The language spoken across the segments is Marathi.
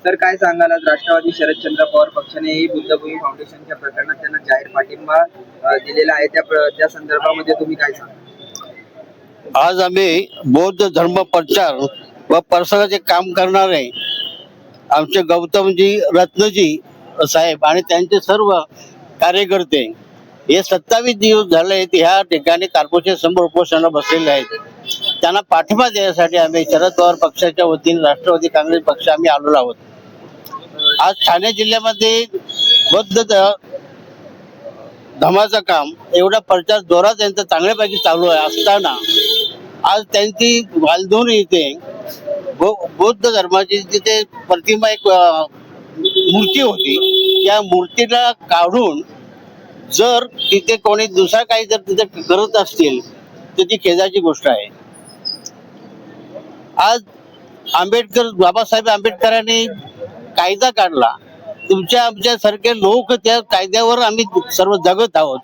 तर काय सांगाल, आज राष्ट्रवादी शरदचंद्र पवार पक्षानेही बुद्धभूमी फाउंडेशनच्या प्रकरणात त्यांना जाहीर पाठिंबा दिलेला आहे, त्या संदर्भामध्ये तुम्ही काय सांगाल? आज आम्ही बौद्ध धर्म प्रचार व प्रसाराचे काम करणारे आमचे गौतमजी रत्नजी साहेब आणि त्यांचे सर्व कार्यकर्ते हे 27 दिवस झाले ह्या ठिकाणी कॉर्पोरेशन समोर उपोषणाला बसलेले आहेत. त्यांना पाठिंबा देण्यासाठी आम्ही शरद पवार पक्षाच्या वतीने राष्ट्रवादी काँग्रेस पक्ष आम्ही आलेलो आहोत. आज ठाणे जिल्ह्यामध्ये बौद्ध धर्माचं काम एवढा प्रचार जोरात त्यांचा चांगल्यापैकी चालू आहे असताना आज त्यांची वालधुनी इथे बौद्ध धर्माची जिथे प्रतिमा एक मूर्ती होती, त्या मूर्तीला काढून जर तिथे कोणी दुसरा काही जर तिथे करत असतील तर ती खेदाची गोष्ट आहे. आज बाबासाहेब आंबेडकरांनी कायदा काढला, आमच्यासारखे लोक त्या कायद्यावर आम्ही सर्व जगत आहोत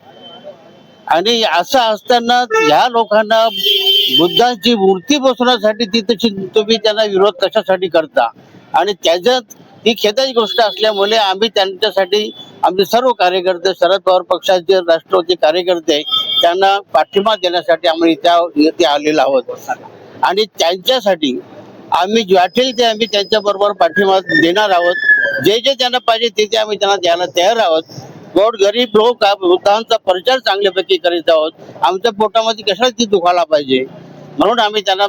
आणि असं असताना ह्या लोकांना बुद्धांची मूर्ती बसवण्यासाठी तुम्ही त्यांना विरोध कशासाठी करता आणि त्याच्यात ही खेदाची गोष्ट असल्यामुळे आम्ही त्यांच्यासाठी आमचे सर्व कार्यकर्ते शरद पवार पक्षाचे राष्ट्रवादी कार्यकर्ते त्यांना पाठिंबा देण्यासाठी आम्ही इथे आलेलो आहोत आणि त्यांच्यासाठी आम्ही वाटेल ते आम्ही त्यांच्या बरोबर पाठिंबा देणार आहोत. जे जे त्यांना पाहिजे ते आम्ही त्यांना द्यायला तयार आहोत. गरीब लोक बुद्धांचा प्रचार चांगल्यापैकी करीत आहोत. आमच्या पोटामध्ये कशाला ती दुखायला पाहिजे म्हणून आम्ही त्यांना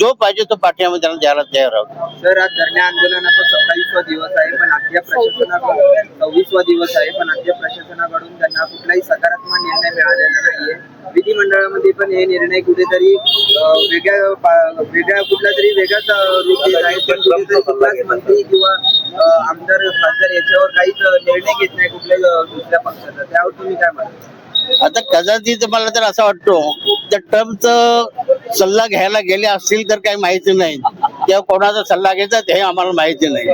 जो पाहिजे तो पाठिंबा त्यांना द्यायला तयार आहोत. सर, आज धरणे आंदोलनाचा 27वा दिवस आहे, पण अद्याप प्रशासनाकडून 26वा दिवस आहे, पण अद्याप प्रशासनाकडून त्यांना कुठलाही सकारात्मक निर्णय मिळालेला नाहीये. विधिमंडळामध्ये पण हे निर्णय कुठेतरी वेगळ्या कुठला तरी वेगळाच रूप देत आहेत, पण कुठेतरी कुठलाच मंत्री किंवा आमदार खासदार याच्यावर काहीच निर्णय घेत नाही कुठल्याही दुसऱ्या पक्षाचा. त्यावर तुम्ही काय म्हणता? आता कदाचित मला तर असं वाटतो त्या ट्रम्पचा सल्ला घ्यायला गेले असतील तर काही माहिती नाही, किंवा कोणाचा सल्ला घेतात हे आम्हाला माहिती नाही.